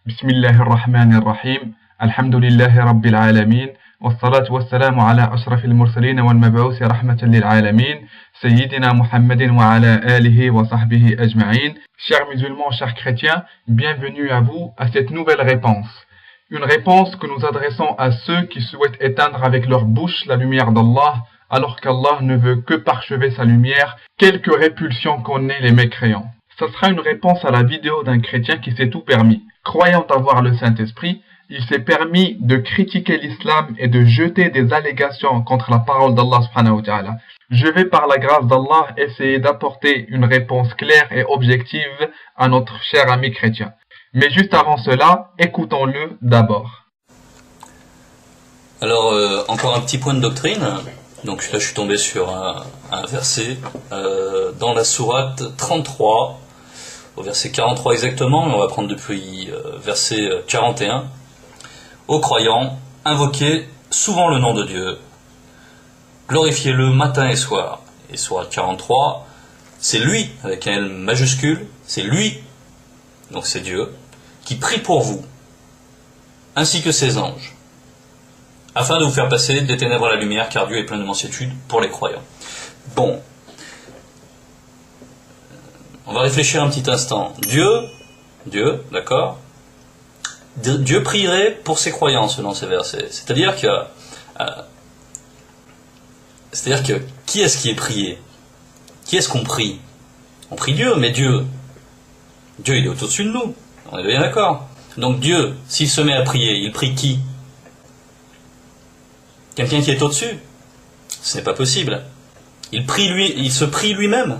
بسم الله الرحمن الرحيم الحمد لله رب العالمين والصلاة والسلام على أشرف المرسلين والمبعوث رحمة للعالمين سيدنا محمد وعلى آله وصحبه أجمعين. Chers musulmans, chers chrétiens, bienvenue à vous à cette nouvelle réponse. Une réponse que nous adressons à ceux qui souhaitent éteindre avec leur bouche la lumière d'Allah, alors qu'Allah ne veut que parchever sa lumière, quelque répulsion qu'en aient les mécréants. Ce sera une réponse à la vidéo d'un chrétien qui s'est tout permis. Croyant avoir le Saint-Esprit, il s'est permis de critiquer l'islam et de jeter des allégations contre la parole d'Allah subhanahu wa ta'ala. Je vais par la grâce d'Allah essayer d'apporter une réponse claire et objective à notre cher ami chrétien. Mais juste avant cela, écoutons-le d'abord. Alors, encore un petit point de doctrine. Donc là, je suis tombé sur un verset dans la sourate 33, au verset 43 exactement, mais on va prendre depuis verset 41. Ô croyants, invoquez souvent le nom de Dieu, glorifiez-le matin et soir. Et sourate 43, c'est lui, avec un L majuscule, c'est lui, donc c'est Dieu, qui prie pour vous, ainsi que ses anges, afin de vous faire passer des ténèbres à la lumière, car Dieu est plein de mansuétude pour les croyants. Bon, on va réfléchir un petit instant. Dieu, d'accord, Dieu prierait pour ses croyants selon ces versets. C'est-à-dire que qui est-ce qui est prié? Qui est-ce qu'on prie? On prie Dieu, mais Dieu il est au-dessus de nous. On est bien d'accord. Donc Dieu, s'il se met à prier, il prie qui? Quelqu'un qui est au-dessus? Ce n'est pas possible. Il se prie lui-même.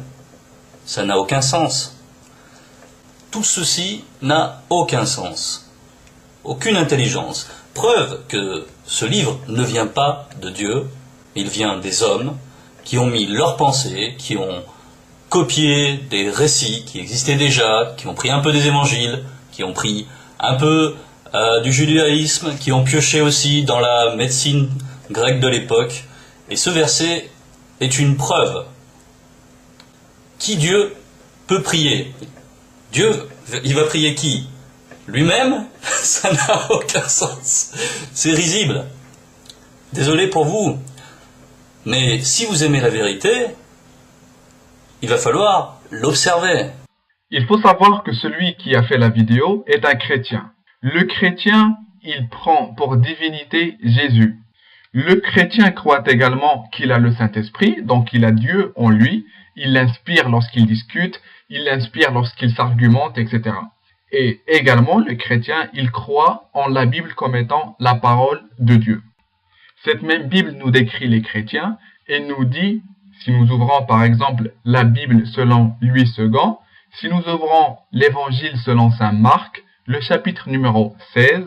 Ça n'a aucun sens. Tout ceci n'a aucun sens. Aucune intelligence. Preuve que ce livre ne vient pas de Dieu, il vient des hommes qui ont mis leurs pensées, qui ont copié des récits qui existaient déjà, qui ont pris un peu des évangiles, qui ont pris un peu du judaïsme, qui ont pioché aussi dans la médecine grecque de l'époque. Et ce verset est une preuve. Qui Dieu peut prier? Dieu, il va prier qui? Lui-même? Ça n'a aucun sens. C'est risible. Désolé pour vous. Mais si vous aimez la vérité, il va falloir l'observer. Il faut savoir que celui qui a fait la vidéo est un chrétien. Le chrétien, il prend pour divinité Jésus. Le chrétien croit également qu'il a le Saint-Esprit, donc il a Dieu en lui, il l'inspire lorsqu'il discute, il l'inspire lorsqu'il s'argumente, etc. Et également, le chrétien, il croit en la Bible comme étant la parole de Dieu. Cette même Bible nous décrit les chrétiens et nous dit, si nous ouvrons par exemple la Bible selon Louis II, si nous ouvrons l'Évangile selon saint Marc, le chapitre numéro 16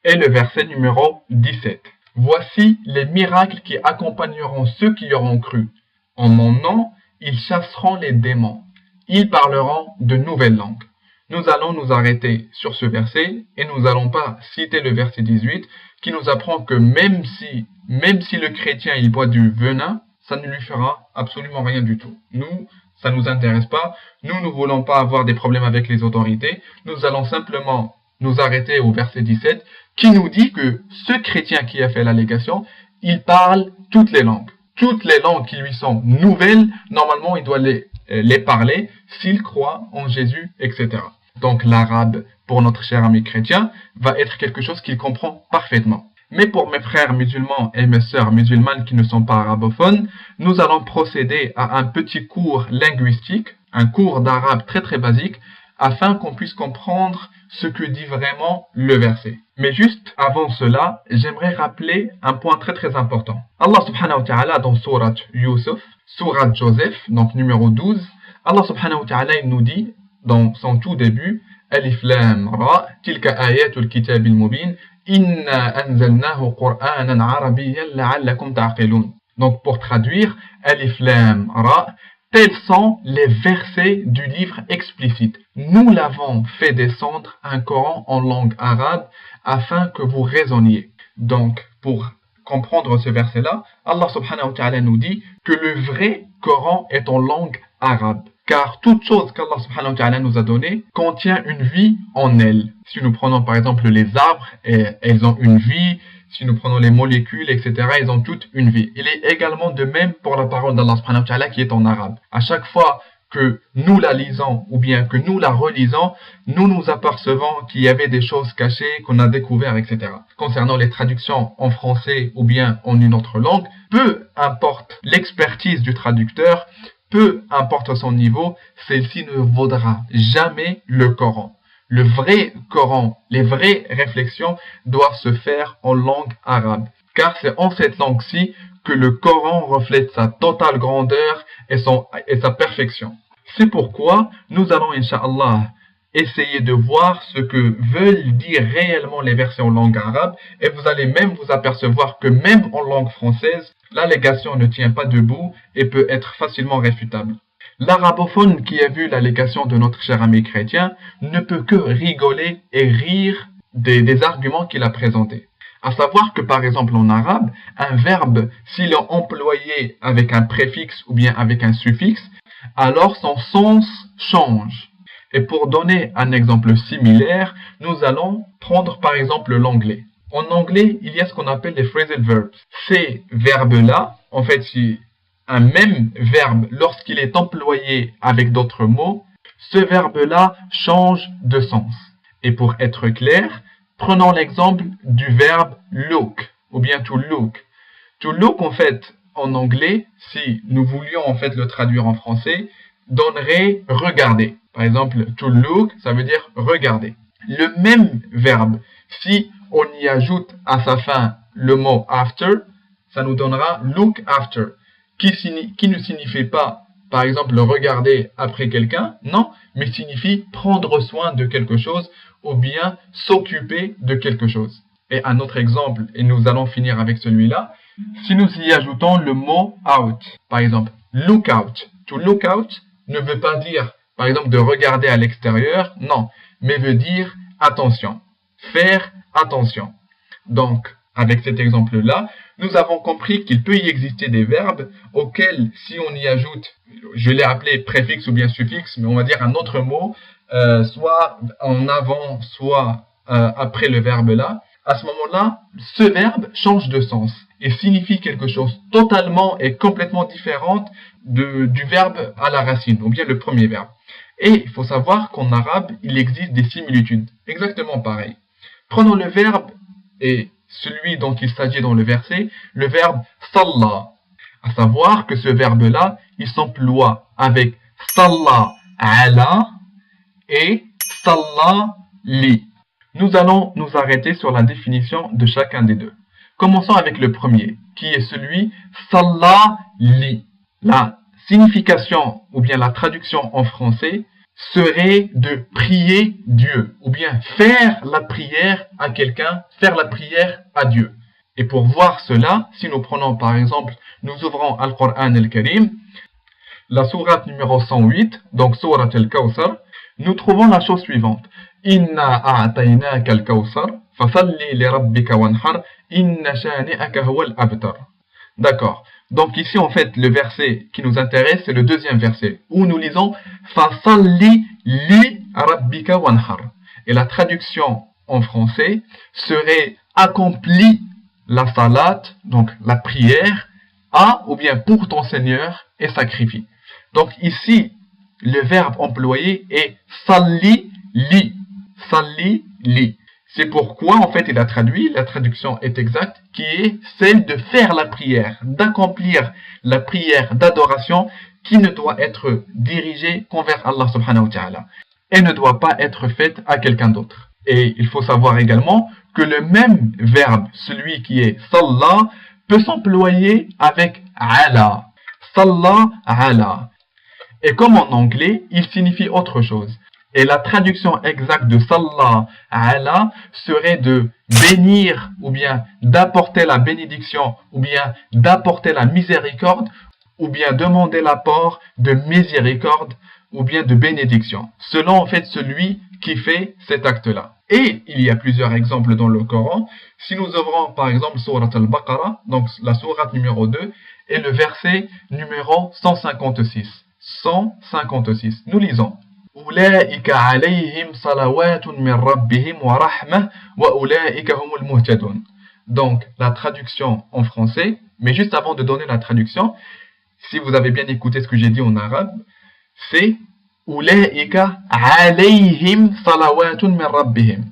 et le verset numéro 17. Voici les miracles qui accompagneront ceux qui y auront cru. En mon nom, ils chasseront les démons. Ils parleront de nouvelles langues. Nous allons nous arrêter sur ce verset et nous n'allons pas citer le verset 18 qui nous apprend que même si le chrétien il boit du venin, ça ne lui fera absolument rien du tout. Nous, ça ne nous intéresse pas. Nous ne voulons pas avoir des problèmes avec les autorités. Nous allons simplement nous arrêter au verset 17 qui nous dit que ce chrétien qui a fait l'allégation, il parle toutes les langues. Toutes les langues qui lui sont nouvelles, normalement il doit les parler s'il croit en Jésus, etc. Donc l'arabe, pour notre cher ami chrétien, va être quelque chose qu'il comprend parfaitement. Mais pour mes frères musulmans et mes sœurs musulmanes qui ne sont pas arabophones, nous allons procéder à un petit cours linguistique, un cours d'arabe très très basique, afin qu'on puisse comprendre ce que dit vraiment le verset. Mais juste avant cela, j'aimerais rappeler un point très très important. Allah subhanahu wa ta'ala dans sourate Yusuf, sourate Joseph, donc numéro 12, Allah subhanahu wa ta'ala il nous dit dans son tout début, Alif Lam Ra, tilka ayatul kitabil mubin, inna anzalnahu qur'anan arabiyyan la'allakum ta'qilun. Donc pour traduire, Alif Lam Ra, tels sont les versets du livre explicite. Nous l'avons fait descendre un Coran en langue arabe afin que vous raisonniez. Donc, pour comprendre ce verset-là, Allah subhanahu wa ta'ala nous dit que le vrai Coran est en langue arabe. car toute chose qu'Allah subhanahu wa ta'ala nous a donnée contient une vie en elle. Si nous prenons par exemple les arbres, elles ont une vie. Si nous prenons les molécules, etc., elles ont toutes une vie. Il est également de même pour la parole d'Allah subhanahu wa ta'ala qui est en arabe. À chaque fois que nous la lisons ou bien que nous la relisons, nous nous apercevons qu'il y avait des choses cachées qu'on a découvertes, etc. Concernant les traductions en français ou bien en une autre langue, peu importe l'expertise du traducteur, peu importe son niveau, celle-ci ne vaudra jamais le Coran. Le vrai Coran, les vraies réflexions doivent se faire en langue arabe. Car c'est en cette langue-ci que le Coran reflète sa totale grandeur et sa perfection. C'est pourquoi nous allons, Inch'Allah, essayer de voir ce que veulent dire réellement les versets en langue arabe et vous allez même vous apercevoir que même en langue française, l'allégation ne tient pas debout et peut être facilement réfutable. L'arabophone qui a vu l'allégation de notre cher ami chrétien ne peut que rigoler et rire des arguments qu'il a présentés. À savoir que par exemple en arabe, un verbe, s'il est employé avec un préfixe ou bien avec un suffixe, alors son sens change. Et pour donner un exemple similaire, nous allons prendre par exemple l'anglais. En anglais, il y a ce qu'on appelle les phrasal verbs. Ces verbes-là, en fait, si un même verbe, lorsqu'il est employé avec d'autres mots, ce verbe-là change de sens. Et pour être clair, prenons l'exemple du verbe look, ou bien to look. To look, en fait, en anglais, si nous voulions en fait le traduire en français, donnerait regarder. Par exemple, to look, ça veut dire regarder. Le même verbe, si on y ajoute à sa fin le mot after, ça nous donnera look after. Qui ne signifie pas, par exemple, regarder après quelqu'un, non, mais signifie prendre soin de quelque chose ou bien s'occuper de quelque chose. Et un autre exemple, et nous allons finir avec celui-là, si nous y ajoutons le mot out, par exemple, look out. To look out ne veut pas dire, par exemple, de regarder à l'extérieur, non, mais veut dire attention, faire attention. Donc, avec cet exemple-là, nous avons compris qu'il peut y exister des verbes auxquels, si on y ajoute, je l'ai appelé préfixe ou bien suffixe, mais on va dire un autre mot, soit en avant, soit après le verbe-là, à ce moment-là, ce verbe change de sens et signifie quelque chose totalement et complètement différent du verbe à la racine, ou bien le premier verbe. Et il faut savoir qu'en arabe, il existe des similitudes, exactement pareil. Prenons le verbe et celui dont il s'agit dans le verset, le verbe « salla ». À savoir que ce verbe-là, il s'emploie avec « salla ala » et « salla li ». Nous allons nous arrêter sur la définition de chacun des deux. Commençons avec le premier, qui est celui « salla li ». La signification, ou bien la traduction en français, serait de prier Dieu, ou bien faire la prière à quelqu'un, faire la prière à Dieu. Et pour voir cela, si nous prenons par exemple, nous ouvrons Al-Qur'an al-Karim, la sourate numéro 108, donc sourate al-Kawthar, nous trouvons la chose suivante. Inna a'taynaka al-Kawthar, fasalli li rabbika wanhar, inna shani'aka huwa al-abtar. D'accord. Donc ici, en fait, le verset qui nous intéresse, c'est le deuxième verset, où nous lisons « Fasalli li rabbika wanhar ». Et la traduction en français serait « Accomplis la salat », donc la prière, à ou bien pour ton Seigneur et sacrifie. Donc ici, le verbe employé est « Salli li ». Salli li. C'est pourquoi, en fait, il a traduit, la traduction est exacte, qui est celle de faire la prière, d'accomplir la prière d'adoration qui ne doit être dirigée qu'envers Allah subhanahu wa ta'ala et ne doit pas être faite à quelqu'un d'autre. Et il faut savoir également que le même verbe, celui qui est salla, peut s'employer avec ala. Salla ala. Et comme en anglais, il signifie autre chose. Et la traduction exacte de Salla ala serait de bénir ou bien d'apporter la bénédiction ou bien d'apporter la miséricorde ou bien demander l'apport de miséricorde ou bien de bénédiction, selon en fait celui qui fait cet acte-là. Et il y a plusieurs exemples dans le Coran. Si nous ouvrons par exemple Surat al-Baqarah, donc la sourate numéro 2, et le verset numéro 156. 156. Nous lisons. أولئك عليهم صلوات من ربهم ورحمة وأولئك هم المهتدون. Donc, la traduction en français, mais juste avant de donner la traduction, si vous avez bien écouté ce que j'ai dit en arabe, c'est أولئك عليهم صلوات من ربهم.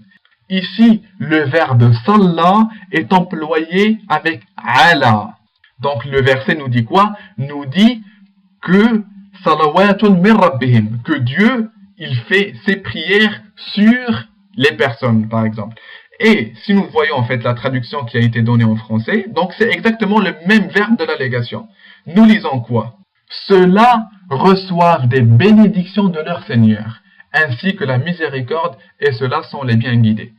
Ici, le verbe salla est employé avec ala. Donc, le verset nous dit quoi? Nous dit que salawatun min rabbihim, que Dieu, il fait ses prières sur les personnes, par exemple. Et si nous voyons en fait la traduction qui a été donnée en français, donc c'est exactement le même verbe de l'allégation. Nous lisons quoi? Ceux-là reçoivent des bénédictions de leur Seigneur, ainsi que la miséricorde, et ceux-là sont les bien guidés.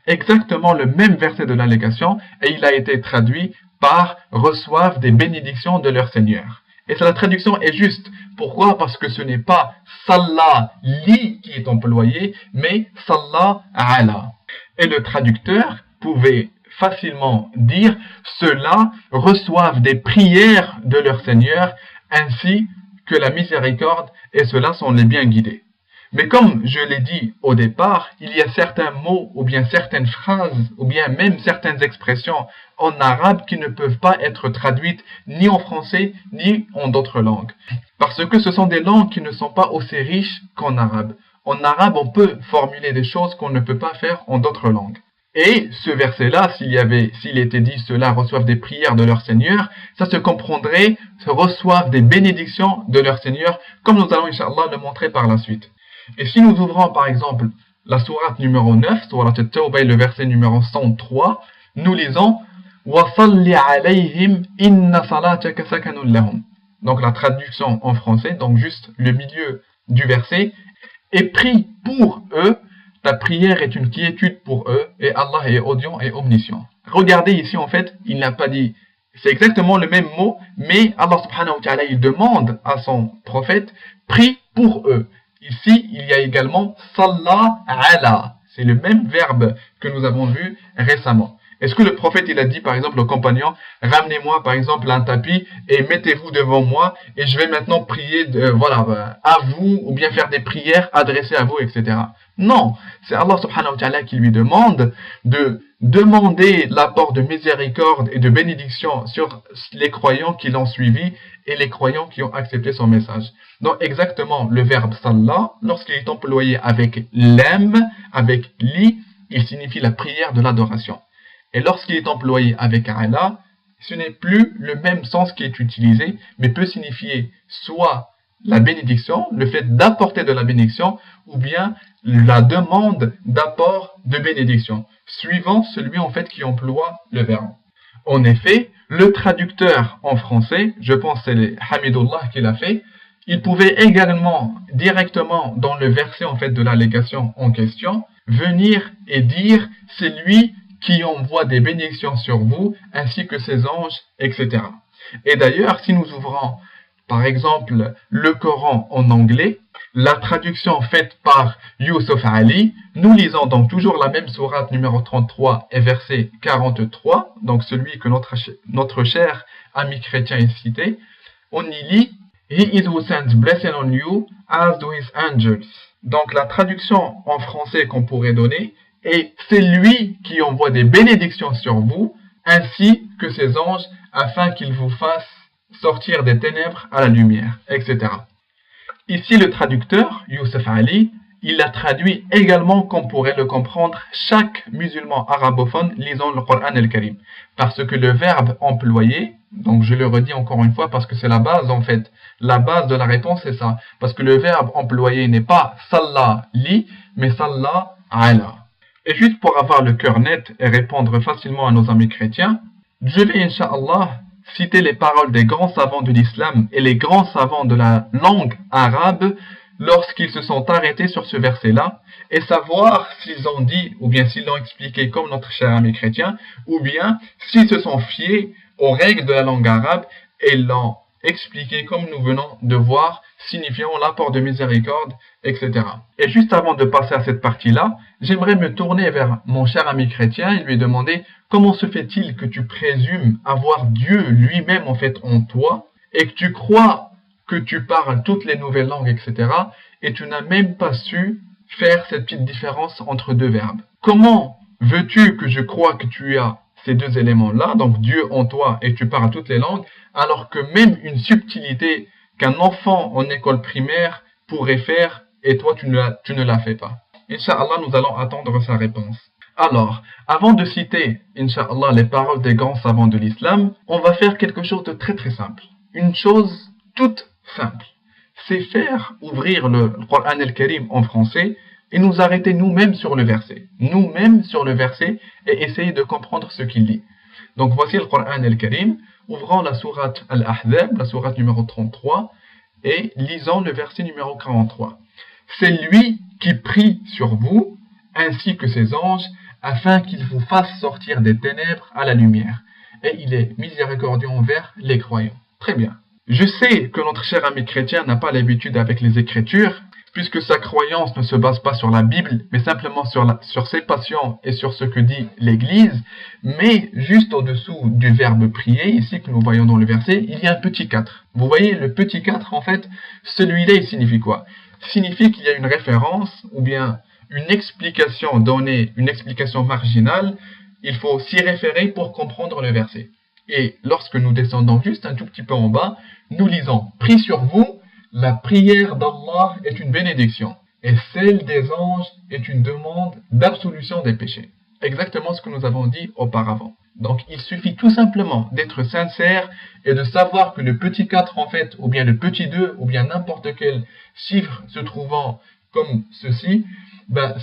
Exactement le même verset de l'allégation, et il a été traduit par reçoivent des bénédictions de leur Seigneur. Et la traduction est juste. Pourquoi? Parce que ce n'est pas Salla li qui est employé, mais Salla ala. Et le traducteur pouvait facilement dire ceux-là reçoivent des prières de leur Seigneur, ainsi que la miséricorde, et ceux-là sont les bien guidés. Mais comme je l'ai dit au départ, il y a certains mots, ou bien certaines phrases, ou bien même certaines expressions en arabe qui ne peuvent pas être traduites ni en français, ni en d'autres langues. Parce que ce sont des langues qui ne sont pas aussi riches qu'en arabe. En arabe, on peut formuler des choses qu'on ne peut pas faire en d'autres langues. Et ce verset-là, s'il était dit, ceux-là reçoivent des prières de leur Seigneur, ça se comprendrait, reçoivent des bénédictions de leur Seigneur, comme nous allons, Inch'Allah, le montrer par la suite. Et si nous ouvrons par exemple la sourate numéro 9, sourate At-Tawbah, le verset numéro 103, nous lisons وَصَلِّ عَلَيْهِمْ إِنَّ صَلَاتَكَ سَكَنٌ لَهُمْ. Donc la traduction en français, donc juste le milieu du verset, et prie pour eux, ta prière est une quiétude pour eux, et Allah est audient et omniscient. Regardez ici en fait, il n'a pas dit, c'est exactement le même mot, mais Allah subhanahu wa ta'ala, il demande à son prophète, prie pour eux. Ici, il y a également Salla ala. C'est le même verbe que nous avons vu récemment. Est-ce que le prophète, il a dit par exemple aux compagnons, ramenez-moi par exemple un tapis et mettez-vous devant moi et je vais maintenant prier à vous ou bien faire des prières adressées à vous, etc. Non, c'est Allah subhanahu wa ta'ala qui lui demande de demander l'apport de miséricorde et de bénédiction sur les croyants qui l'ont suivi et les croyants qui ont accepté son message. Donc exactement le verbe salla, lorsqu'il est employé avec l'em, avec li, il signifie la prière de l'adoration. Et lorsqu'il est employé avec ala, ce n'est plus le même sens qui est utilisé, mais peut signifier soit la bénédiction, le fait d'apporter de la bénédiction, ou bien la demande d'apport de bénédiction, suivant celui en fait qui emploie le verbe. En effet, le traducteur en français, je pense que c'est Hamidullah qui l'a fait, il pouvait également directement dans le verset en fait de l'allégation en question, venir et dire c'est lui qui envoie des bénédictions sur vous, ainsi que ses anges, etc. Et d'ailleurs, si nous ouvrons par exemple le Coran en anglais, la traduction faite par Yusuf Ali, nous lisons donc toujours la même sourate numéro 33 et verset 43, donc celui que notre cher ami chrétien est cité, on y lit « He is who sends blessing on you as do his angels ». Donc la traduction en français qu'on pourrait donner est « C'est lui qui envoie des bénédictions sur vous, ainsi que ses anges, afin qu'ils vous fassent sortir des ténèbres à la lumière, etc. » Ici, le traducteur, Yusuf Ali, il a traduit également, comme pourrait le comprendre, chaque musulman arabophone lisant le Coran al-Karim. Parce que le verbe employé, donc je le redis encore une fois parce que c'est la base en fait, la base de la réponse c'est ça. Parce que le verbe employé n'est pas Salla li, mais Salla ala. Et juste pour avoir le cœur net et répondre facilement à nos amis chrétiens, je vais, Inch'Allah, citer les paroles des grands savants de l'islam et les grands savants de la langue arabe lorsqu'ils se sont arrêtés sur ce verset-là et savoir s'ils ont dit ou bien s'ils l'ont expliqué comme notre cher ami chrétien ou bien s'ils se sont fiés aux règles de la langue arabe et l'ont expliqué comme nous venons de voir, signifiant l'apport de miséricorde, etc. Et juste avant de passer à cette partie-là, j'aimerais me tourner vers mon cher ami chrétien et lui demander comment se fait-il que tu présumes avoir Dieu lui-même en fait en toi et que tu crois que tu parles toutes les nouvelles langues, etc. et tu n'as même pas su faire cette petite différence entre deux verbes. Comment veux-tu que je croie que tu as ces deux éléments-là, donc Dieu en toi et tu parles toutes les langues, alors que même une subtilité qu'un enfant en école primaire pourrait faire et toi tu ne la fais pas? Inch'Allah, nous allons attendre sa réponse. Alors, avant de citer, Inch'Allah, les paroles des grands savants de l'islam, on va faire quelque chose de très très simple. Une chose toute simple. C'est faire ouvrir le Coran al-Karim en français et nous arrêter nous-mêmes sur le verset. Nous-mêmes sur le verset et essayer de comprendre ce qu'il dit. Donc voici le Coran al-Karim. Ouvrons la sourate Al-Ahzab, la sourate numéro 33, et lisons le verset numéro 43. C'est lui qui prie sur vous, ainsi que ses anges, afin qu'il vous fasse sortir des ténèbres à la lumière. Et il est miséricordieux envers les croyants. Très bien. Je sais que notre cher ami chrétien n'a pas l'habitude avec les Écritures, puisque sa croyance ne se base pas sur la Bible, mais simplement sur ses passions et sur ce que dit l'Église. Mais juste au-dessous du verbe prier, ici que nous voyons dans le verset, il y a un petit 4. Vous voyez, le petit 4, en fait, celui-là, il signifie quoi? Il signifie qu'il y a une référence, ou bien une explication donnée, une explication marginale. Il faut s'y référer pour comprendre le verset. Et lorsque nous descendons juste un tout petit peu en bas, nous lisons « Prie sur vous, la prière d'Allah est une bénédiction, et celle des anges est une demande d'absolution des péchés. » Exactement ce que nous avons dit auparavant. Donc il suffit tout simplement d'être sincère et de savoir que le petit 4 en fait, ou bien le petit 2, ou bien n'importe quel chiffre se trouvant comme ceci,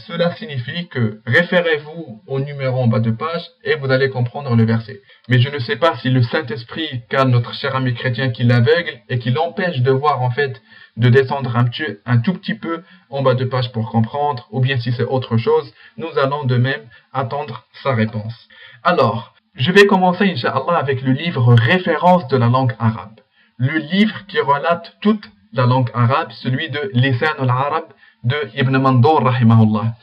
cela signifie que référez-vous au numéro en bas de page et vous allez comprendre le verset. Mais je ne sais pas si le Saint-Esprit qu'a notre cher ami chrétien qui l'aveugle et qui l'empêche de voir en fait, de descendre un tout petit peu en bas de page pour comprendre, ou bien si c'est autre chose, nous allons de même attendre sa réponse. Alors, je vais commencer Inch'Allah avec le livre référence de la langue arabe. Le livre qui relate toute la langue arabe, celui de Lisan al-Arab de Ibn Mandour rahimahullah.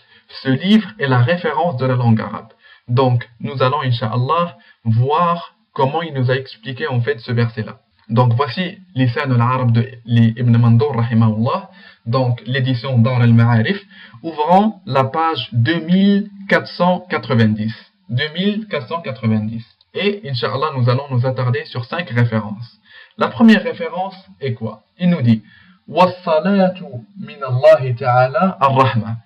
Ce livre est la référence de la langue arabe. Donc, nous allons, Inch'Allah, voir comment il nous a expliqué en fait ce verset-là. Donc, voici Lisan al-Arab de Ibn Mandour rahimahullah, donc l'édition Dar al-Ma'arif. Ouvrons la page 2490. 2490. Et, Inch'Allah, nous allons nous attarder sur 5 références. La première référence est quoi? Il nous dit وَالصَّلَاةُ مِنَ اللَّهِ تَعَالَى الرَّحْمَةِ.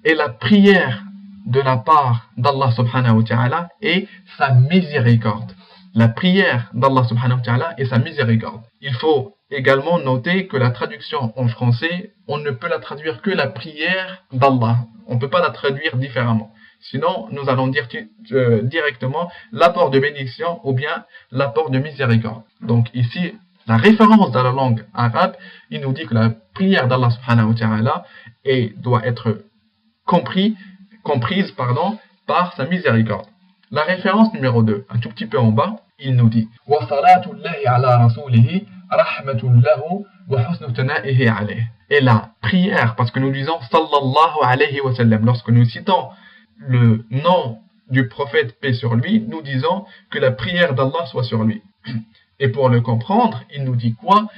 Et la prière de la part d'Allah subhanahu wa ta'ala est sa miséricorde. La prière d'Allah subhanahu wa ta'ala est sa miséricorde. Il faut également noter que la traduction en français, on ne peut la traduire que la prière d'Allah. On ne peut pas la traduire différemment. Sinon, nous allons dire directement l'apport de bénédiction ou bien l'apport de miséricorde. Donc ici, la référence dans la langue arabe, il nous dit que la prière d'Allah subhanahu wa ta'ala doit être comprise par sa miséricorde. La référence numéro 2, un tout petit peu en bas, il nous dit وَصَلَاةُ اللَّهِ عَلَى رَسُولِهِ رَحْمَةٌ لَهُ وَحُسْنُ ثَنَائِهِ عَلَيْهِ. Et la prière, parce que nous disons sallallahu alayhi wa sallam, lorsque nous citons le nom du prophète, paix sur lui, nous disons que la prière d'Allah soit sur lui. Et pour le comprendre, il nous dit quoi?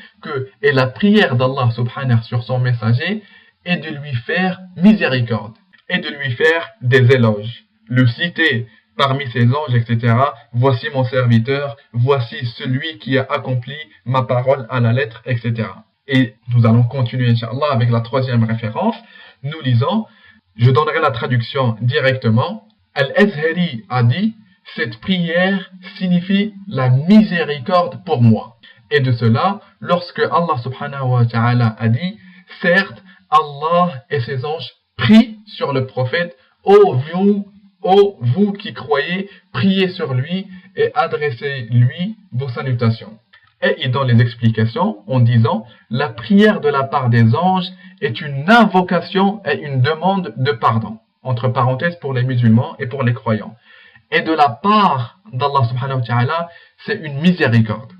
Et la prière d'Allah subhanahu sur son messager est de lui faire miséricorde et de lui faire des éloges. Le citer parmi ses anges, etc. Voici mon serviteur, voici celui qui a accompli ma parole à la lettre, etc. Et nous allons continuer, Inch'Allah, avec la troisième référence. Nous lisons, je donnerai la traduction directement. Al-Azhari a dit, cette prière signifie la miséricorde pour moi. Et de cela, lorsque Allah subhanahu wa ta'ala a dit, certes, Allah et ses anges prient sur le prophète, ô vous qui croyez, priez sur lui et adressez-lui vos salutations. Et il donne les explications en disant, la prière de la part des anges est une invocation et une demande de pardon, entre parenthèses pour les musulmans et pour les croyants. Et de la part d'Allah subhanahu wa ta'ala, c'est une miséricorde.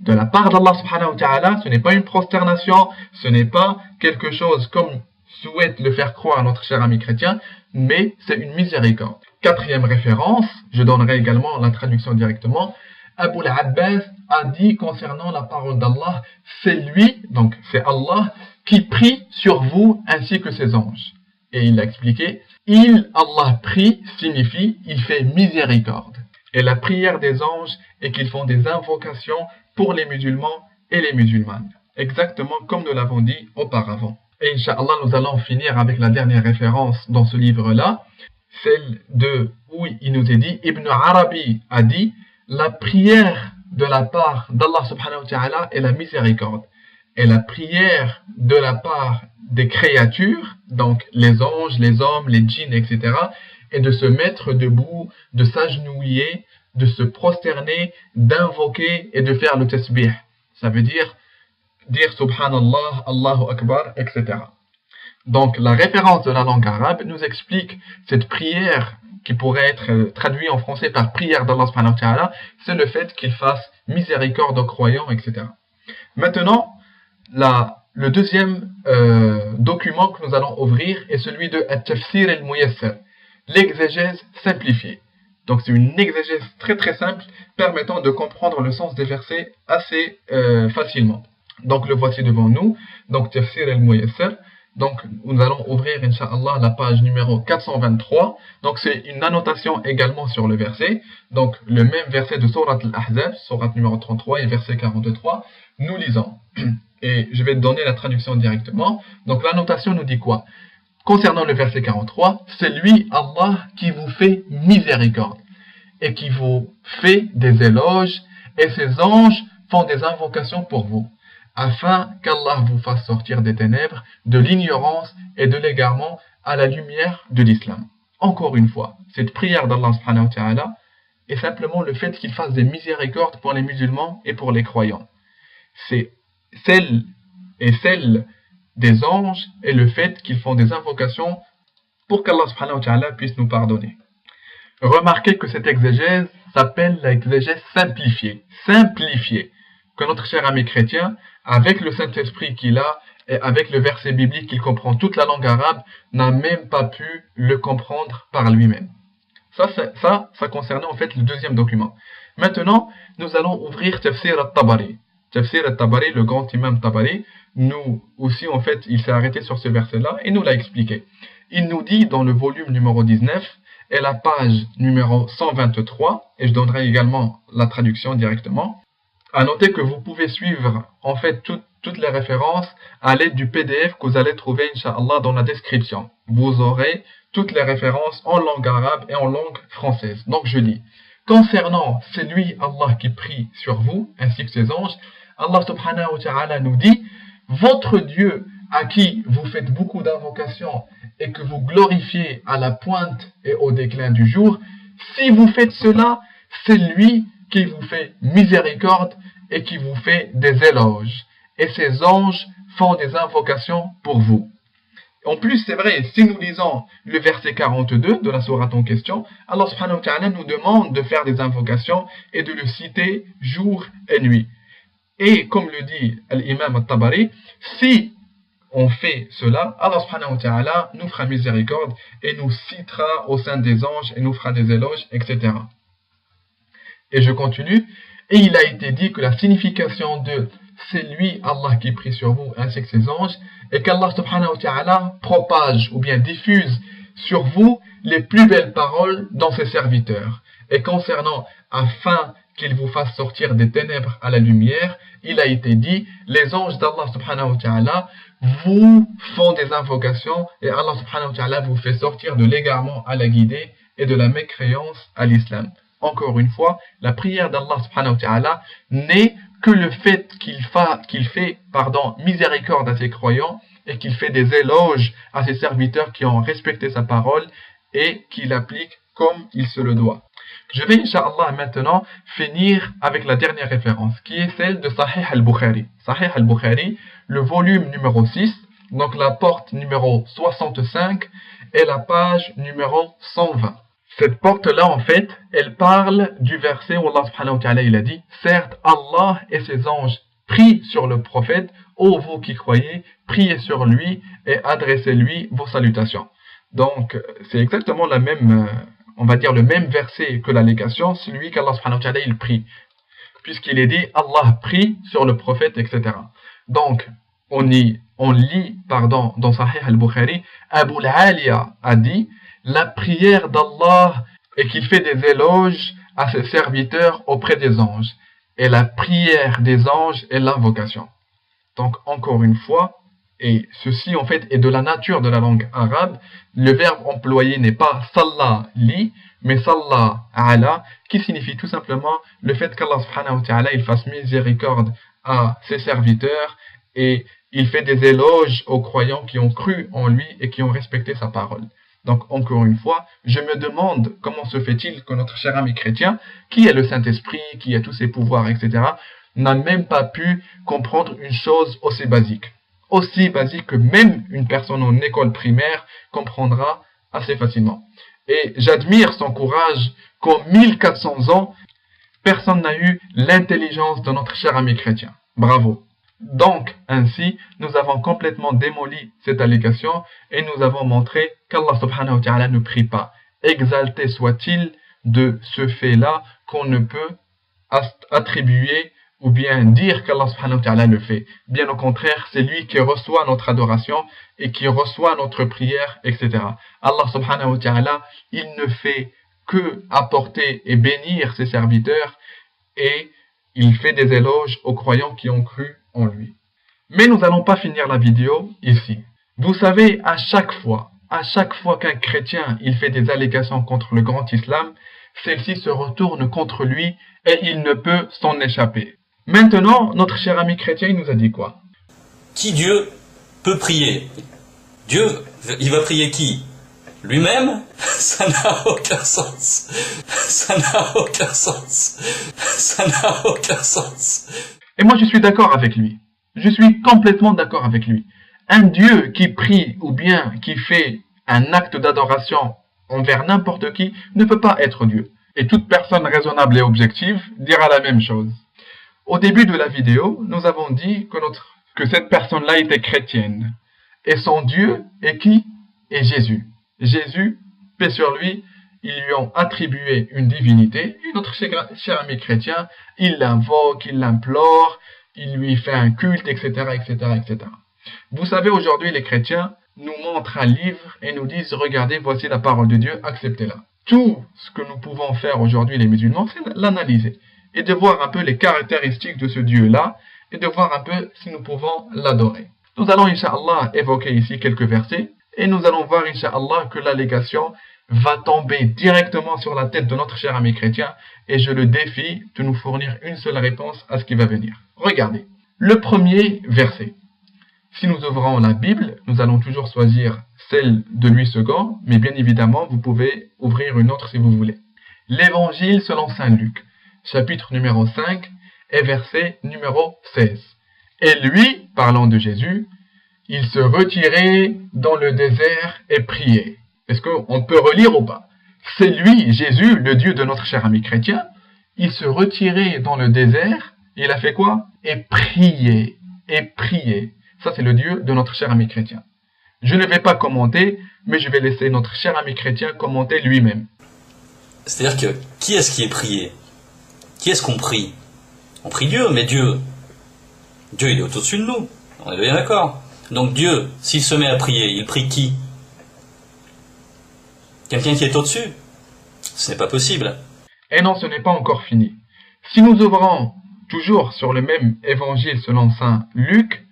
De la part d'Allah subhanahu wa ta'ala, ce n'est pas une prosternation, ce n'est pas quelque chose comme souhaite le faire croire notre cher ami chrétien, mais c'est une miséricorde. Quatrième référence, je donnerai également la traduction directement. Abu al-Abbas a dit concernant la parole d'Allah, c'est lui, donc c'est Allah, qui prie sur vous ainsi que ses anges. Et il a expliqué, Allah prie signifie, il fait miséricorde. Et la prière des anges est qu'ils font des invocations pour les musulmans et les musulmanes. Exactement comme nous l'avons dit auparavant. Et Inch'Allah, nous allons finir avec la dernière référence dans ce livre-là, celle de où il nous est dit, Ibn Arabi a dit, la prière de la part d'Allah subhanahu wa ta'ala est la miséricorde. Et la prière de la part des créatures, donc les anges, les hommes, les djinns, etc., est de se mettre debout, de s'agenouiller, de se prosterner, d'invoquer et de faire le tasbih. Ça veut dire Subhanallah, Allahu Akbar, etc. Donc la référence de la langue arabe nous explique cette prière qui pourrait être traduite en français par prière d'Allah subhanahu wa ta'ala, c'est le fait qu'il fasse miséricorde aux croyants, etc. Maintenant, le deuxième document que nous allons ouvrir est celui de At-Tafsir al-Muyassar, l'exégèse simplifiée. Donc c'est une exégèse très très simple permettant de comprendre le sens des versets assez facilement. Donc le voici devant nous, donc Tafsir al-Muyassar. Donc nous allons ouvrir Inch'Allah la page numéro 423. Donc c'est une annotation également sur le verset. Donc le même verset de Surat al-Ahzab, Surat numéro 33 et verset 43. Nous lisons. Et je vais donner la traduction directement. Donc l'annotation nous dit quoi? Concernant le verset 43, c'est lui, Allah, qui vous fait miséricorde et qui vous fait des éloges et ses anges font des invocations pour vous, afin qu'Allah vous fasse sortir des ténèbres, de l'ignorance et de l'égarement à la lumière de l'islam. Encore une fois, cette prière d'Allah subhanahu wa ta'ala est simplement le fait qu'il fasse des miséricordes pour les musulmans et pour les croyants. C'est celle des anges et le fait qu'ils font des invocations pour qu'Allah subhanahu wa ta'ala puisse nous pardonner. Remarquez que cette exégèse s'appelle l'exégèse simplifiée. Simplifiée. Que notre cher ami chrétien, avec le Saint-Esprit qu'il a et avec le verset biblique qu'il comprend toute la langue arabe, n'a même pas pu le comprendre par lui-même. Ça concernait en fait le deuxième document. Maintenant, nous allons ouvrir Tafsir al-Tabari. Tafsir al-Tabari, le grand imam Tabari, nous aussi en fait, il s'est arrêté sur ce verset-là et nous l'a expliqué. Il nous dit dans le volume numéro 19 et la page numéro 123, et je donnerai également la traduction directement. À noter que vous pouvez suivre en fait toutes les références à l'aide du PDF que vous allez trouver Inch'Allah dans la description. Vous aurez toutes les références en langue arabe et en langue française. Donc je lis. Concernant celui Allah qui prie sur vous, ainsi que ses anges, Allah subhanahu wa ta'ala nous dit, votre Dieu à qui vous faites beaucoup d'invocations et que vous glorifiez à la pointe et au déclin du jour, si vous faites cela, c'est lui qui vous fait miséricorde et qui vous fait des éloges. Et ses anges font des invocations pour vous. En plus, c'est vrai, si nous lisons le verset 42 de la sourate en question, Allah subhanahu wa ta'ala nous demande de faire des invocations et de le citer jour et nuit. Et comme le dit l'imam al-Tabari, si on fait cela, Allah subhanahu wa ta'ala nous fera miséricorde et nous citera au sein des anges et nous fera des éloges, etc. Et je continue. Et il a été dit que la signification de c'est lui, Allah, qui prie sur vous ainsi que ses anges, et qu'Allah subhanahu wa ta'ala propage ou bien diffuse sur vous les plus belles paroles dans ses serviteurs. Et concernant, afin qu'il vous fasse sortir des ténèbres à la lumière, il a été dit, les anges d'Allah subhanahu wa ta'ala vous font des invocations et Allah subhanahu wa ta'ala vous fait sortir de l'égarement à la guidée et de la mécréance à l'islam. Encore une fois, la prière d'Allah subhanahu wa ta'ala n'est que le fait qu'il fait miséricorde à ses croyants et qu'il fait des éloges à ses serviteurs qui ont respecté sa parole et qui l'appliquent comme il se le doit. Je vais, Inch'Allah, maintenant finir avec la dernière référence, qui est celle de Sahih al-Bukhari. Sahih al-Bukhari, le volume numéro 6, donc la porte numéro 65 et la page numéro 120. Cette porte-là, en fait, elle parle du verset où Allah subhanahu wa ta'ala il a dit « Certes, Allah et ses anges prient sur le prophète, ô vous qui croyez, priez sur lui et adressez-lui vos salutations. » Donc, c'est exactement la même, on va dire le même verset que l'allégation, celui qu'Allah subhanahu wa ta'ala il prie. puisqu'il est dit Allah prie sur le prophète, etc. Donc, on lit dans Sahih al-Bukhari, Abu al-Aliya a dit la prière d'Allah et qu'il fait des éloges à ses serviteurs auprès des anges. Et la prière des anges est l'invocation. Donc, encore une fois, et ceci en fait est de la nature de la langue arabe, le verbe employé n'est pas salla li, mais salla ala, qui signifie tout simplement le fait qu'Allah subhanahu wa ta'ala il fasse miséricorde à ses serviteurs et il fait des éloges aux croyants qui ont cru en lui et qui ont respecté sa parole. Donc, encore une fois, je me demande comment se fait-il que notre cher ami chrétien, qui est le Saint-Esprit, qui a tous ses pouvoirs, etc., n'a même pas pu comprendre une chose aussi basique. Aussi basique que même une personne en école primaire comprendra assez facilement. Et j'admire son courage qu'en 1400 ans, personne n'a eu l'intelligence de notre cher ami chrétien. Bravo. Donc, ainsi, nous avons complètement démoli cette allégation et nous avons montré qu'Allah subhanahu wa ta'ala ne prie pas. Exalté soit-il de ce fait-là qu'on ne peut attribuer ou bien dire qu'Allah subhanahu wa ta'ala le fait. Bien au contraire, c'est lui qui reçoit notre adoration et qui reçoit notre prière, etc. Allah subhanahu wa ta'ala, il ne fait que apporter et bénir ses serviteurs et il fait des éloges aux croyants qui ont cru en lui. Mais nous n'allons pas finir la vidéo ici. Vous savez, à chaque fois qu'un chrétien il fait des allégations contre le grand islam, celle-ci se retourne contre lui et il ne peut s'en échapper. Maintenant, notre cher ami chrétien, il nous a dit quoi? Qui Dieu peut prier? Dieu, il va prier qui? Lui-même? Ça n'a aucun sens. Ça n'a aucun sens. Ça n'a aucun sens. Et moi, je suis d'accord avec lui. Je suis complètement d'accord avec lui. Un Dieu qui prie ou bien qui fait un acte d'adoration envers n'importe qui ne peut pas être Dieu. Et toute personne raisonnable et objective dira la même chose. Au début de la vidéo, nous avons dit que cette personne-là était chrétienne. Et son Dieu est qui? Est Jésus. Jésus, paix sur lui, ils lui ont attribué une divinité. Et notre cher ami chrétien, il l'invoque, il l'implore, il lui fait un culte, etc., etc., etc. Vous savez, aujourd'hui, les chrétiens nous montrent un livre et nous disent, regardez, voici la parole de Dieu, acceptez-la. Tout ce que nous pouvons faire aujourd'hui, les musulmans, c'est l'analyser. Et de voir un peu les caractéristiques de ce Dieu-là, et de voir un peu si nous pouvons l'adorer. Nous allons, Inch'Allah, évoquer ici quelques versets, et nous allons voir, Inch'Allah, que l'allégation va tomber directement sur la tête de notre cher ami chrétien, et je le défie de nous fournir une seule réponse à ce qui va venir. Regardez, le premier verset. Si nous ouvrons la Bible, nous allons toujours choisir celle de Louis II, mais bien évidemment, vous pouvez ouvrir une autre si vous voulez. L'Évangile selon Saint Luc, chapitre numéro 5 et verset numéro 16. Et lui, parlant de Jésus, il se retirait dans le désert et priait. Est-ce qu'on peut relire ou pas? C'est lui, Jésus, le Dieu de notre cher ami chrétien. Il se retirait dans le désert, et il a fait quoi? Et priait, et priait. Ça, c'est le Dieu de notre cher ami chrétien. Je ne vais pas commenter, mais je vais laisser notre cher ami chrétien commenter lui-même. C'est-à-dire que, qui est-ce qui est prié? Qui est-ce qu'on prie? On prie Dieu, mais Dieu, il est au-dessus de nous. On est bien d'accord. Donc Dieu, s'il se met à prier, il prie qui? Quelqu'un qui est au-dessus? Ce n'est pas possible. Et non, ce n'est pas encore fini. Si nous ouvrons toujours sur le même évangile selon saint Luc,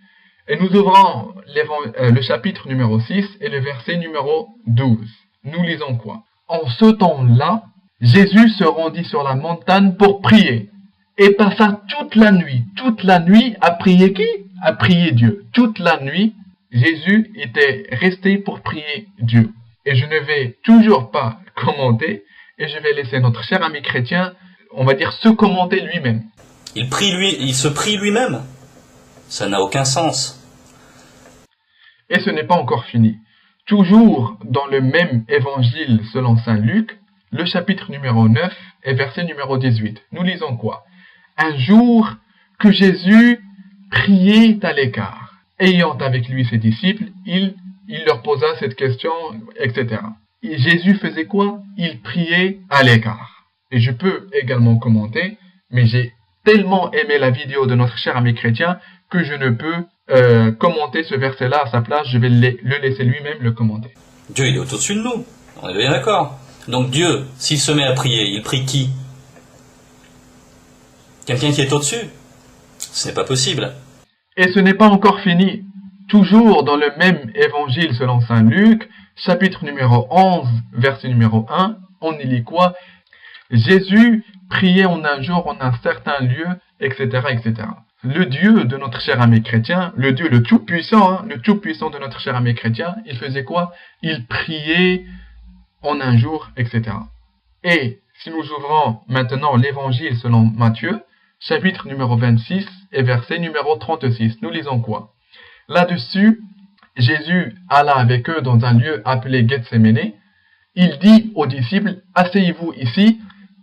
et nous ouvrons le chapitre numéro 6 et le verset numéro 12, nous lisons quoi? En ce temps-là, Jésus se rendit sur la montagne pour prier, et passa toute la nuit à prier qui? À prier Dieu. Toute la nuit, Jésus était resté pour prier Dieu. Et je ne vais toujours pas commenter, et je vais laisser notre cher ami chrétien, on va dire, se commenter lui-même. Il se prie lui-même. Ça n'a aucun sens. Et ce n'est pas encore fini. Toujours dans le même évangile selon saint Luc, le chapitre numéro 9 et verset numéro 18. Nous lisons quoi? Un jour que Jésus priait à l'écart. Ayant avec lui ses disciples, il leur posa cette question, etc. Et Jésus faisait quoi? Il priait à l'écart. Et je peux également commenter, mais j'ai tellement aimé la vidéo de notre cher ami chrétien que je ne peux commenter ce verset-là à sa place. Je vais le laisser lui-même le commenter. Dieu, il est au-dessus de nous. On est bien d'accord. Donc Dieu, s'il se met à prier, il prie qui? Quelqu'un qui est au-dessus? Ce n'est pas possible. Et ce n'est pas encore fini. Toujours dans le même évangile selon saint Luc, chapitre numéro 11, verset numéro 1, on y lit quoi? Jésus priait en un jour en un certain lieu, etc., etc. Le Dieu de notre cher ami chrétien, le Dieu le tout-puissant, le tout-puissant de notre cher ami chrétien, il faisait quoi? Il priait en un jour, etc. Et si nous ouvrons maintenant l'évangile selon Matthieu, chapitre numéro 26 et verset numéro 36, nous lisons quoi? Là-dessus, Jésus alla avec eux dans un lieu appelé Gethsémane. Il dit aux disciples, « Asseyez-vous ici,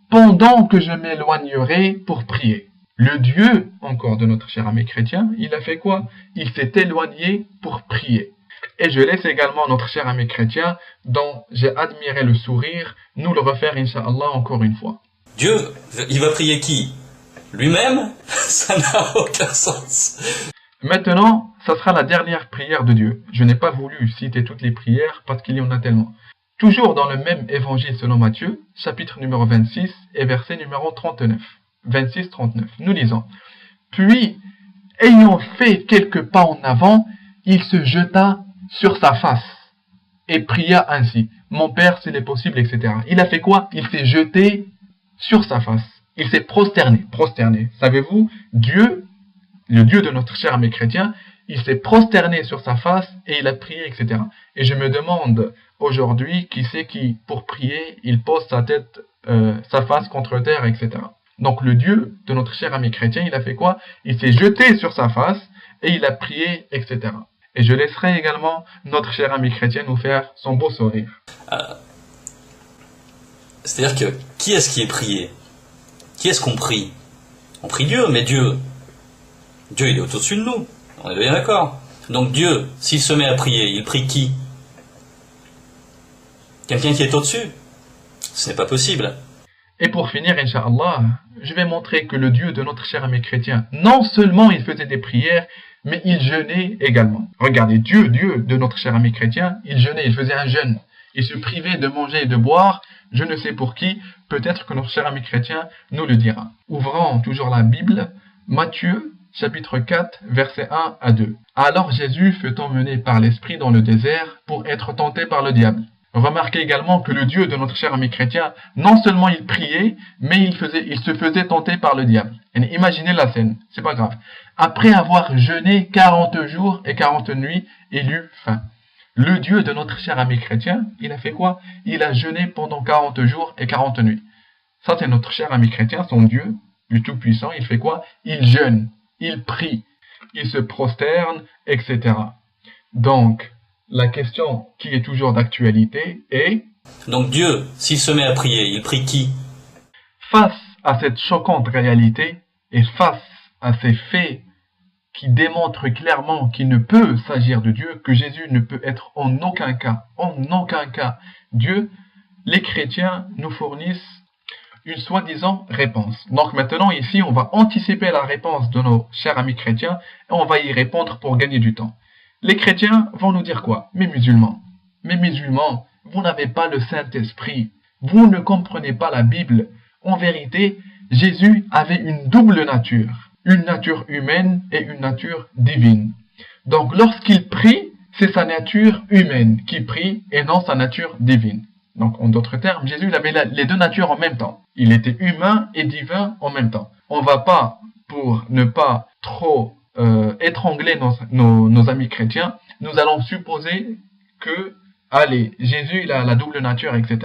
pendant que je m'éloignerai pour prier. » Le Dieu, encore de notre cher ami chrétien, il a fait quoi? Il s'est éloigné pour prier. Et je laisse également notre cher ami chrétien, dont j'ai admiré le sourire, nous le refaire, Inch'Allah, encore une fois. Dieu, il va prier qui? Lui-même? Ça n'a aucun sens. Maintenant, ça sera la dernière prière de Dieu. Je n'ai pas voulu citer toutes les prières parce qu'il y en a tellement. Toujours dans le même évangile selon Matthieu, chapitre numéro 26 et verset numéro 39. 26-39. Nous lisons. Puis, ayant fait quelques pas en avant, il se jeta sur sa face et pria ainsi. Mon Père, s'il est possible, etc. Il a fait quoi? Il s'est jeté sur sa face. Il s'est prosterné. Prosterné. Savez-vous, Dieu, le Dieu de notre cher ami chrétien, il s'est prosterné sur sa face et il a prié, etc. Et je me demande aujourd'hui qui c'est qui, pour prier, il pose sa tête, sa face contre terre, etc. Donc le Dieu de notre cher ami chrétien, il a fait quoi? Il s'est jeté sur sa face et il a prié, etc. Et je laisserai également notre cher ami chrétien nous faire son beau sourire. C'est-à-dire que, qui est-ce qui est prié? Qui est-ce qu'on prie? On prie Dieu, mais Dieu, il est au-dessus de nous. On est bien d'accord. Donc Dieu, s'il se met à prier, il prie qui? Quelqu'un qui est au-dessus? Ce n'est pas possible. Et pour finir, Inch'Allah, je vais montrer que le Dieu de notre cher ami chrétien, non seulement il faisait des prières, mais il jeûnait également. Regardez, Dieu de notre cher ami chrétien, il jeûnait, il faisait un jeûne. Il se privait de manger et de boire, je ne sais pour qui, peut-être que notre cher ami chrétien nous le dira. Ouvrons toujours la Bible, Matthieu, chapitre 4, versets 1 à 2. Alors Jésus fut emmené par l'Esprit dans le désert pour être tenté par le diable. Remarquez également que le Dieu de notre cher ami chrétien, non seulement il priait, mais il se faisait tenter par le diable. Et imaginez la scène, c'est pas grave. Après avoir jeûné 40 jours et 40 nuits, il eut faim. Le Dieu de notre cher ami chrétien, il a fait quoi? Il a jeûné pendant 40 jours et 40 nuits. Ça c'est notre cher ami chrétien, son Dieu, le Tout-Puissant, il fait quoi? Il jeûne, il prie, il se prosterne, etc. Donc, la question qui est toujours d'actualité est... Donc Dieu, s'il se met à prier, il prie qui? Face à cette choquante réalité et face à ces faits qui démontrent clairement qu'il ne peut s'agir de Dieu, que Jésus ne peut être en aucun cas Dieu, les chrétiens nous fournissent une soi-disant réponse. Donc maintenant ici, on va anticiper la réponse de nos chers amis chrétiens et on va y répondre pour gagner du temps. Les chrétiens vont nous dire quoi? Mes musulmans, vous n'avez pas le Saint-Esprit, vous ne comprenez pas la Bible. En vérité, Jésus avait une double nature, une nature humaine et une nature divine. Donc lorsqu'il prie, c'est sa nature humaine qui prie et non sa nature divine. Donc en d'autres termes, Jésus il avait les deux natures en même temps. Il était humain et divin en même temps. On ne va pas, pour ne pas trop étrangler nos amis chrétiens, nous allons supposer que, allez, Jésus il a la double nature, etc.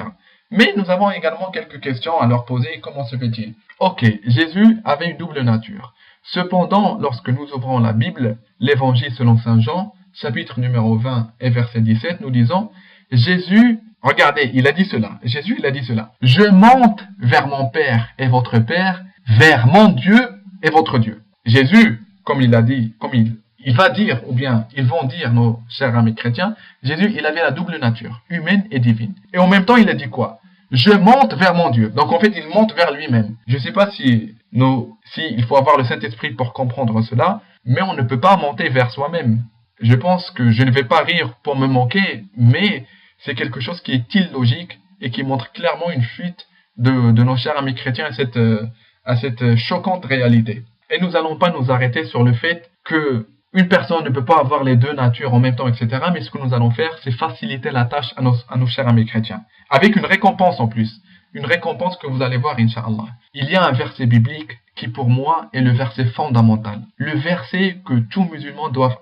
Mais nous avons également quelques questions à leur poser. Comment se fait-il? Ok, Jésus avait une double nature. Cependant, lorsque nous ouvrons la Bible, l'évangile selon saint Jean, chapitre numéro 20 et verset 17, nous disons, Jésus, regardez, il a dit cela, Jésus il a dit cela, je monte vers mon Père et votre Père, vers mon Dieu et votre Dieu. Jésus, comme il a dit, comme il va dire, ou bien ils vont dire, nos chers amis chrétiens, Jésus, il avait la double nature, humaine et divine. Et en même temps, il a dit quoi? Je monte vers mon Dieu. Donc en fait, il monte vers lui-même. Je ne sais pas si il faut avoir le Saint-Esprit pour comprendre cela, mais on ne peut pas monter vers soi-même. Je pense que je ne vais pas rire pour me moquer, mais c'est quelque chose qui est illogique et qui montre clairement une fuite de nos chers amis chrétiens à cette choquante réalité. Et nous n'allons pas nous arrêter sur le fait que une personne ne peut pas avoir les deux natures en même temps, etc. Mais ce que nous allons faire, c'est faciliter la tâche à nos chers amis chrétiens. Avec une récompense en plus. Une récompense que vous allez voir, Inch'Allah. Il y a un verset biblique qui, pour moi, est le verset fondamental. Le verset que tout musulman doit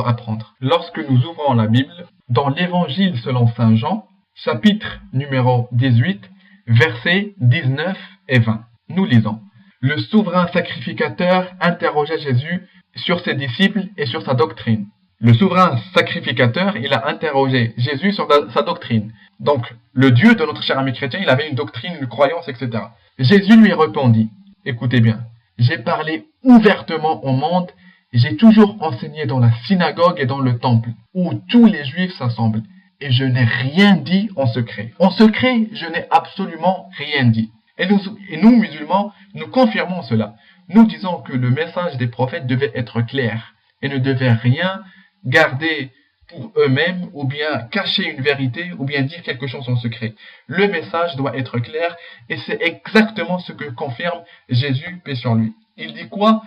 apprendre. Lorsque nous ouvrons la Bible, dans l'Évangile selon Saint Jean, chapitre numéro 18, versets 19 et 20. Nous lisons. Le souverain sacrificateur interrogea Jésus sur ses disciples et sur sa doctrine. Le souverain sacrificateur, il a interrogé Jésus sur sa doctrine. Donc, le Dieu de notre cher ami chrétien, il avait une doctrine, une croyance, etc. Jésus lui répondit, écoutez bien, j'ai parlé ouvertement au monde, j'ai toujours enseigné dans la synagogue et dans le temple, où tous les juifs s'assemblent, et je n'ai rien dit en secret. En secret, je n'ai absolument rien dit. Et nous, musulmans, nous confirmons cela. Nous disons que le message des prophètes devait être clair et ne devait rien garder pour eux-mêmes ou bien cacher une vérité ou bien dire quelque chose en secret. Le message doit être clair et c'est exactement ce que confirme Jésus, paix sur lui. Il dit quoi?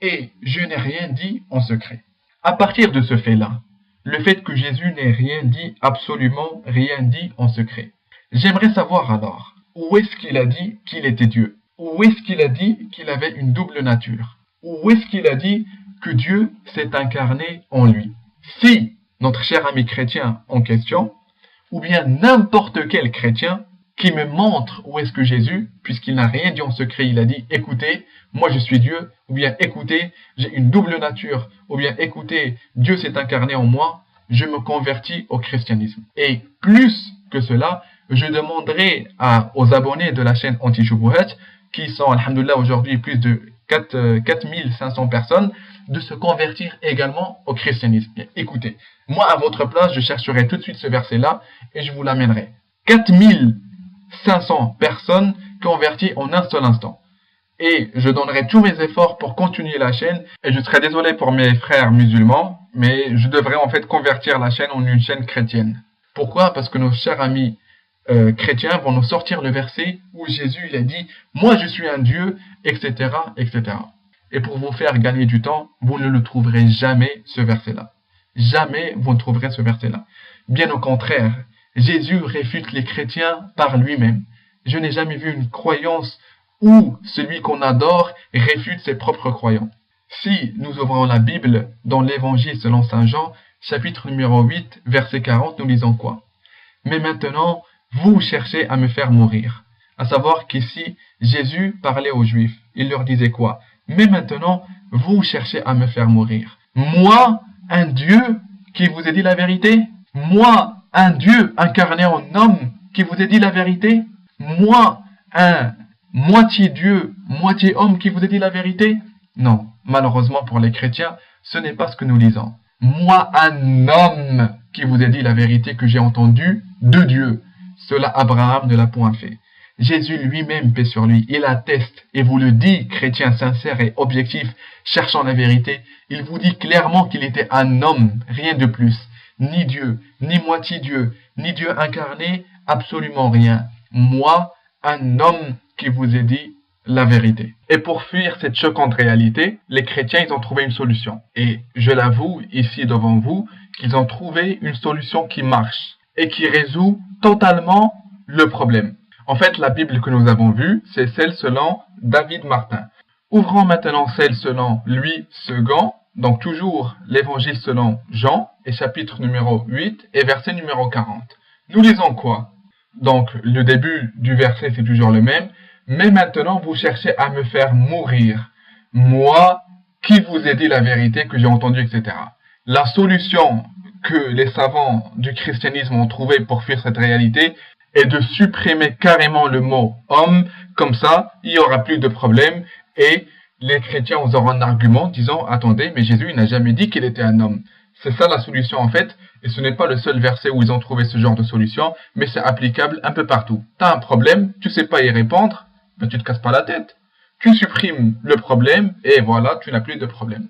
Et je n'ai rien dit en secret. À partir de ce fait-là, le fait que Jésus n'ait rien dit, absolument rien dit en secret. J'aimerais savoir alors, où est-ce qu'il a dit qu'il était Dieu? Où est-ce qu'il a dit qu'il avait une double nature? Où est-ce qu'il a dit que Dieu s'est incarné en lui? Si notre cher ami chrétien en question, ou bien n'importe quel chrétien qui me montre où est-ce que Jésus, puisqu'il n'a rien dit en secret, il a dit, écoutez, moi je suis Dieu, ou bien écoutez, j'ai une double nature, ou bien écoutez, Dieu s'est incarné en moi, je me convertis au christianisme. Et plus que cela, je demanderai aux abonnés de la chaîne Anti-Shubuhat, qui sont, alhamdoulilah, aujourd'hui plus de 4500 personnes, de se convertir également au christianisme. Et écoutez, moi à votre place, je chercherai tout de suite ce verset-là et je vous l'amènerai. 4500 personnes converties en un seul instant. Et je donnerai tous mes efforts pour continuer la chaîne. Et je serai désolé pour mes frères musulmans, mais je devrais en fait convertir la chaîne en une chaîne chrétienne. Pourquoi? Parce que nos chers amis chrétiens vont nous sortir le verset où Jésus il a dit « Moi je suis un Dieu », etc., etc. Et pour vous faire gagner du temps, vous ne le trouverez jamais ce verset-là. Jamais vous ne trouverez ce verset-là. Bien au contraire, Jésus réfute les chrétiens par lui-même. Je n'ai jamais vu une croyance où celui qu'on adore réfute ses propres croyants. Si nous ouvrons la Bible dans l'Évangile selon Saint Jean, chapitre numéro 8, verset 40, nous lisons quoi? « Mais maintenant, vous cherchez à me faire mourir. » À savoir qu'ici, Jésus parlait aux Juifs. Il leur disait quoi? Mais maintenant, vous cherchez à me faire mourir. Moi, un Dieu qui vous ait dit la vérité? Moi, un Dieu incarné en homme qui vous ait dit la vérité? Moi, un moitié Dieu, moitié homme qui vous ait dit la vérité? Non, malheureusement pour les chrétiens, ce n'est pas ce que nous lisons. Moi, un homme qui vous ait dit la vérité que j'ai entendue de Dieu. Cela, Abraham ne l'a point fait. Jésus lui-même, paix sur lui, il atteste et vous le dit, chrétien sincère et objectif, cherchant la vérité, il vous dit clairement qu'il était un homme, rien de plus, ni Dieu, ni moitié Dieu, ni Dieu incarné, absolument rien. Moi, un homme qui vous ai dit la vérité. Et pour fuir cette choquante réalité, les chrétiens, ils ont trouvé une solution. Et je l'avoue ici devant vous, qu'ils ont trouvé une solution qui marche et qui résout totalement le problème. En fait, la Bible que nous avons vue, c'est celle selon David Martin. Ouvrons maintenant celle selon Louis II, donc toujours l'évangile selon Jean, et chapitre numéro 8 et verset numéro 40. Nous lisons quoi? Donc, le début du verset, c'est toujours le même. Mais maintenant, vous cherchez à me faire mourir. Moi, qui vous ai dit la vérité que j'ai entendue, etc. La solution que les savants du christianisme ont trouvée pour fuir cette réalité est de supprimer carrément le mot homme. Comme ça, il n'y aura plus de problème et les chrétiens auront un argument disant « Attendez, mais Jésus il n'a jamais dit qu'il était un homme ». C'est ça la solution en fait, et ce n'est pas le seul verset où ils ont trouvé ce genre de solution, mais c'est applicable un peu partout. Tu as un problème, tu sais pas y répondre, ben tu te casses pas la tête. tu supprimes le problème et voilà, tu n'as plus de problème.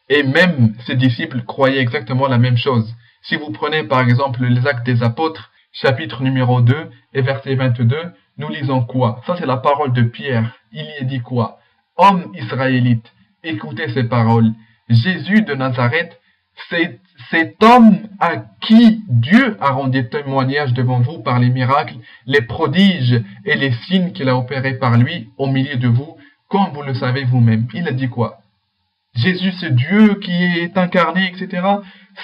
Et même ses disciples croyaient exactement la même chose. Si vous prenez par exemple les Actes des Apôtres, chapitre numéro 2 et verset 22, nous lisons quoi? Ça c'est la parole de Pierre. Il y est dit quoi? Hommes israélites, écoutez ces paroles. Jésus de Nazareth, c'est cet homme à qui Dieu a rendu témoignage devant vous par les miracles, les prodiges et les signes qu'il a opérés par lui au milieu de vous, comme vous le savez vous-même. Il a dit quoi? Jésus, c'est Dieu qui est incarné, etc.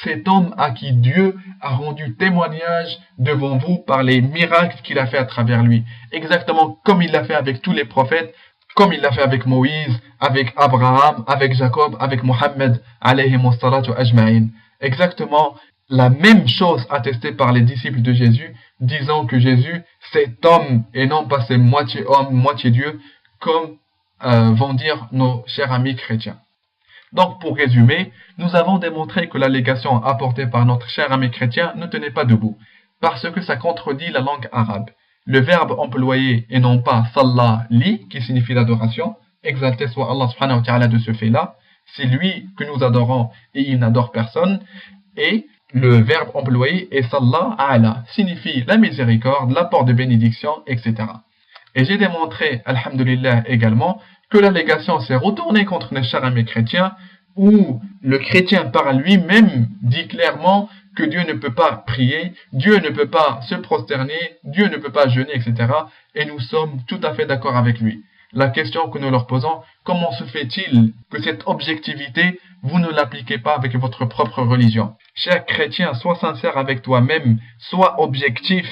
Cet homme à qui Dieu a rendu témoignage devant vous par les miracles qu'il a fait à travers lui. Exactement comme il l'a fait avec tous les prophètes, comme il l'a fait avec Moïse, avec Abraham, avec Jacob, avec Mohammed, alayhi salatu ajma'in. Exactement la même chose attestée par les disciples de Jésus, disant que Jésus, c'est homme et non pas c'est moitié homme, moitié Dieu, comme vont dire nos chers amis chrétiens. Donc, pour résumer, nous avons démontré que l'allégation apportée par notre cher ami chrétien ne tenait pas debout, parce que ça contredit la langue arabe. Le verbe employé et non pas Sallah li, qui signifie l'adoration, exalté soit Allah subhanahu wa ta'ala de ce fait-là, c'est lui que nous adorons et il n'adore personne, et le verbe employé est Sallah ala, signifie la miséricorde, l'apport de bénédiction, etc. Et j'ai démontré, alhamdulillah également, que l'allégation s'est retournée contre les chers amis chrétiens, où le chrétien par lui-même dit clairement que Dieu ne peut pas prier, Dieu ne peut pas se prosterner, Dieu ne peut pas jeûner, etc. Et nous sommes tout à fait d'accord avec lui. La question que nous leur posons, comment se fait-il que cette objectivité, vous ne l'appliquez pas avec votre propre religion? Cher chrétien, sois sincère avec toi-même, sois objectif,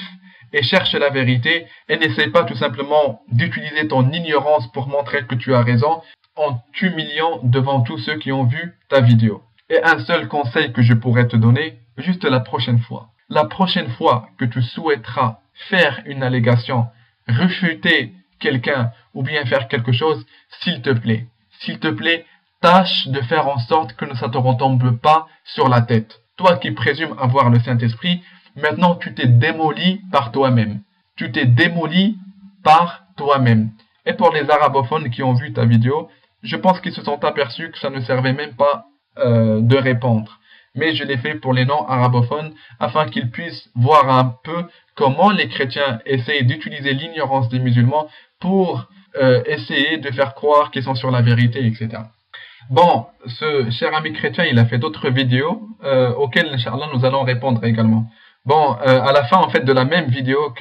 et cherche la vérité et n'essaie pas tout simplement d'utiliser ton ignorance pour montrer que tu as raison en t'humiliant devant tous ceux qui ont vu ta vidéo. Et un seul conseil que je pourrais te donner, juste la prochaine fois. La prochaine fois que tu souhaiteras faire une allégation, refuter quelqu'un ou bien faire quelque chose, s'il te plaît, tâche de faire en sorte que ça ne te retombe pas sur la tête. Toi qui présumes avoir le Saint-Esprit, maintenant, tu t'es démoli par toi-même. Tu t'es démoli par toi-même. Et pour les arabophones qui ont vu ta vidéo, je pense qu'ils se sont aperçus que ça ne servait même pas de répondre. Mais je l'ai fait pour les non-arabophones afin qu'ils puissent voir un peu comment les chrétiens essayent d'utiliser l'ignorance des musulmans pour essayer de faire croire qu'ils sont sur la vérité, etc. Bon, ce cher ami chrétien, il a fait d'autres vidéos auxquelles, Inch'Allah, nous allons répondre également. Bon, à la fin en fait de la même vidéo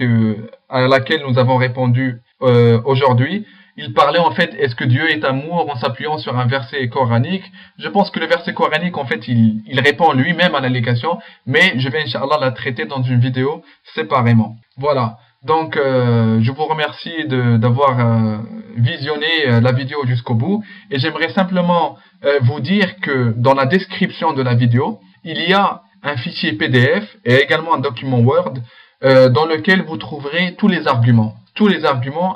à laquelle nous avons répondu aujourd'hui, il parlait en fait est-ce que Dieu est amour en s'appuyant sur un verset coranique. Je pense que le verset coranique en fait il répond lui-même à l'allégation, mais je vais Inch'Allah la traiter dans une vidéo séparément. Voilà, donc je vous remercie d'avoir visionné la vidéo jusqu'au bout et j'aimerais simplement vous dire que dans la description de la vidéo, il y a un fichier PDF et également un document Word dans lequel vous trouverez tous les arguments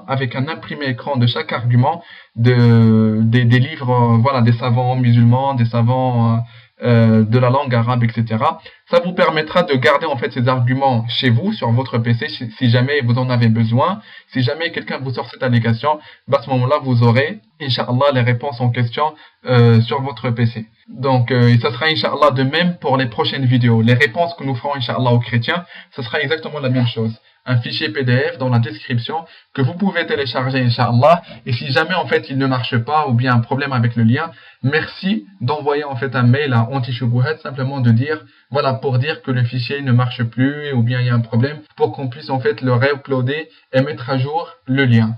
avec un imprimé écran de chaque argument des livres, voilà, des savants musulmans, des savants de la langue arabe, etc. Ça vous permettra de garder en fait ces arguments chez vous, sur votre PC, si jamais vous en avez besoin. Si jamais quelqu'un vous sort cette allégation, à ce moment-là, vous aurez, Inch'Allah, les réponses en question sur votre PC. Donc, et ça sera, Inch'Allah, de même pour les prochaines vidéos. Les réponses que nous ferons, Inch'Allah, aux chrétiens, ce sera exactement la même chose. Un fichier PDF dans la description que vous pouvez télécharger, Inch'Allah. Et si jamais, en fait, il ne marche pas ou bien un problème avec le lien, merci d'envoyer, en fait, un mail à Anti-Shubuhat, simplement de dire, voilà, pour dire que le fichier ne marche plus ou bien il y a un problème, pour qu'on puisse, en fait, le réuploader et mettre à jour le lien.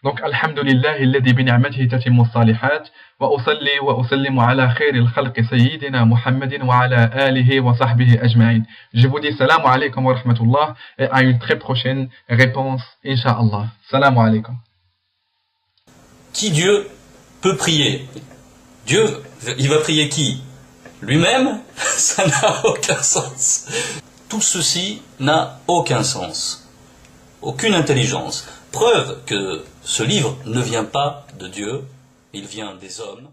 Donc, alhamdulillah, alladhi bi ni'matihi tatimmu as-salihat, wa usalli wa usallimu ala khairil khalqi sayyidina Muhammadin wa ala alihi wa sahbihi ajma'in. Je vous dis salam alaykum wa rahmatullah et à une très prochaine réponse, Inch'Allah. Salam alaykum. Qui Dieu peut prier? Dieu, il va prier qui? Lui-même? Ça n'a aucun sens. Tout ceci n'a aucun sens. Aucune intelligence. Preuve que ce livre ne vient pas de Dieu, il vient des hommes.